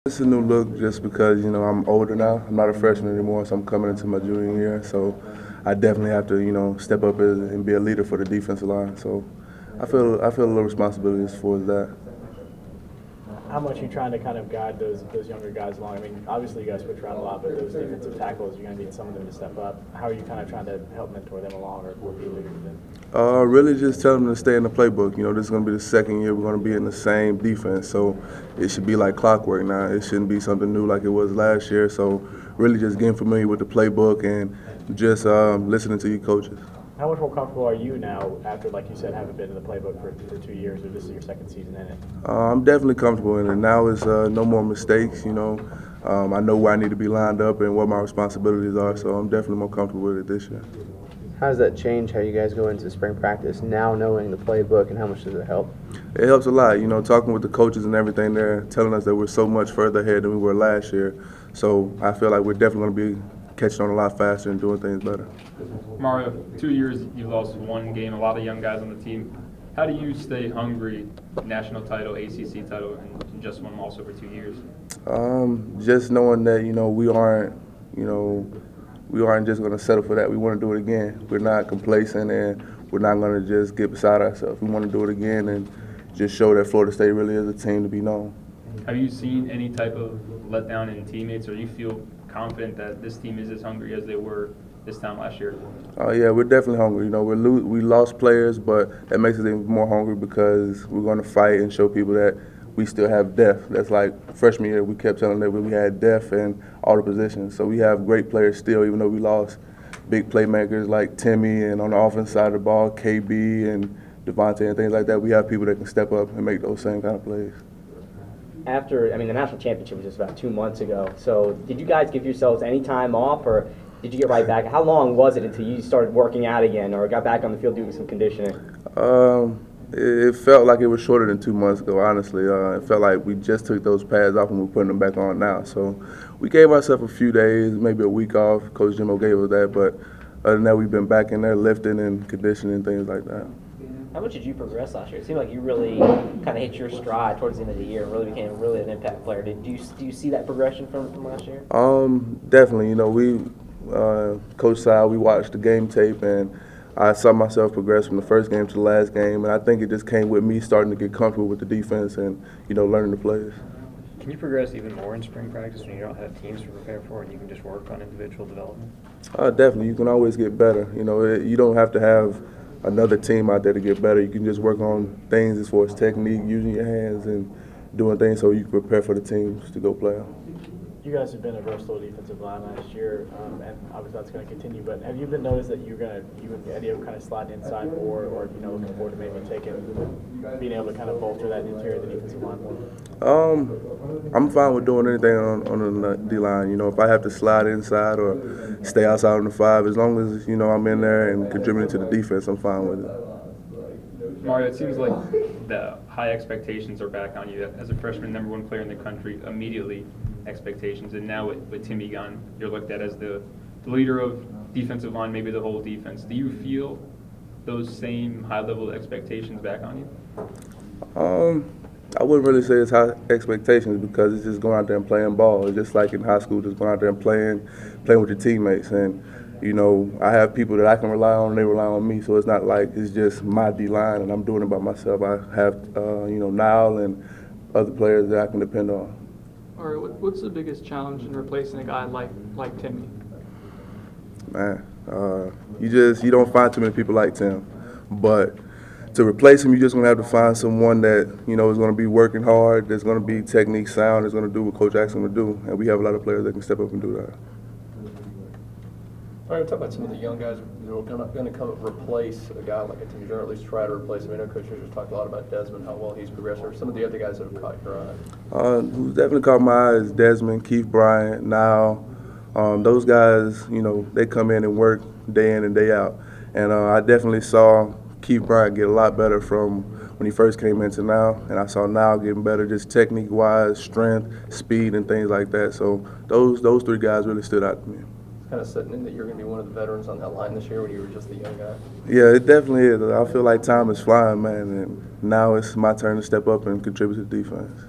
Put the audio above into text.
It's a new look just because, I'm older now. I'm not a freshman anymore, so I'm coming into my junior year. So I definitely have to, step up and be a leader for the defensive line. So I feel a little responsibility as far as that. How much are you trying to kind of guide those younger guys along? I mean, obviously you guys switch around a lot, but those defensive tackles, you're going to need some of them to step up. How are you kind of trying to help mentor them along or be a leader for them? Really just tell them to stay in the playbook. This is going to be the second year we're going to be in the same defense, so it should be like clockwork now. It shouldn't be something new like it was last year. So really just getting familiar with the playbook and just listening to your coaches. How much more comfortable are you now after, like you said, having been in the playbook for 2 years, or this is your second season in it? I'm definitely comfortable in it. Now it's no more mistakes, I know where I need to be lined up and what my responsibilities are, so I'm definitely more comfortable with it this year. How does that change how you guys go into spring practice now knowing the playbook, and how much does it help? It helps a lot, talking with the coaches and everything there, telling us that we're so much further ahead than we were last year. So I feel like we're definitely going to be catching on a lot faster and doing things better. Mario, 2 years you've lost one game, a lot of young guys on the team. How do you stay hungry, national title, ACC title, and just won them also for 2 years? Just knowing that, we aren't just going to settle for that. We want to do it again. We're not complacent, and we're not going to just get beside ourselves. We want to do it again and just show that Florida State really is a team to be known. Have you seen any type of letdown in teammates, or do you feel confident that this team is as hungry as they were this time last year? Yeah, we're definitely hungry. We lost players, but that makes us even more hungry because we're going to fight and show people that we still have depth. That's like freshman year, we kept telling them that we had depth in all the positions. So we have great players still, even though we lost big playmakers like Timmy, and on the offense side of the ball, KB and Devontae and things like that. We have people that can step up and make those same kind of plays. The national championship was just about 2 months ago. So did you guys give yourselves any time off, or did you get right back? How long was it until you started working out again or got back on the field doing some conditioning? It felt like it was shorter than 2 months ago, honestly. It felt like we just took those pads off and we're putting them back on now. So we gave ourselves a few days, maybe a week off. Coach Jimbo gave us that, but other than that, we've been back in there lifting and conditioning, things like that. How much did you progress last year? It seemed like you really kind of hit your stride towards the end of the year and really became really an impact player. Do you see that progression from last year? Definitely. Coach Sal, we watched the game tape, and I saw myself progress from the first game to the last game, and I think it just came with me starting to get comfortable with the defense and, learning the plays. Can you progress even more in spring practice when you don't have teams to prepare for and you can just work on individual development? Definitely. You can always get better. You don't have to have another team out there to get better. You can just work on things as far as technique, using your hands, and doing things so you can prepare for the teams to go play. You guys have been a versatile defensive line last year, and obviously that's going to continue. But have you been noticed that you and Eddie are kind of sliding inside more, or looking forward to maybe being able to kind of bolster that interior of the defensive line more? I'm fine with doing anything on the D line. If I have to slide inside or stay outside on the 5, as long as I'm in there and contributing to the defense, I'm fine with it. Mario, it seems like the high expectations are back on you. As a freshman, #1 player in the country, immediately expectations. And now with Timmy gone, you're looked at as the leader of defensive line, maybe the whole defense. Do you feel those same high-level expectations back on you? I wouldn't really say it's high expectations because it's just going out there and playing ball. It's just like in high school, just going out there and playing with your teammates. And, I have people that I can rely on, and they rely on me. So it's not like it's just my D-line and I'm doing it by myself. I have, Nile and other players that I can depend on. All right, what's the biggest challenge in replacing a guy like Timmy? Man, you don't find too many people like Tim. But to replace him, you're just going to have to find someone that, is going to be working hard, that's going to be technique sound, that's going to do what Coach asks him to do. And we have a lot of players that can step up and do that. All right, talk about some of the young guys who are going to come replace a guy like a Tim Jordan, at least try to replace him. I know Coach Fisher's talked a lot about Desmond, how well he's progressed, or some of the other guys that have caught your eye. Who's definitely caught my eye is Desmond, Keith Bryant, Nile. Those guys, they come in and work day in and day out. And I definitely saw Keith Bryant get a lot better from when he first came into now, and I saw Nile getting better just technique-wise, strength, speed, and things like that. So those 3 guys really stood out to me. Kind of setting in that you're going to be one of the veterans on that line this year when you were just a young guy? Yeah, it definitely is. I feel like time is flying, man, and now it's my turn to step up and contribute to the defense.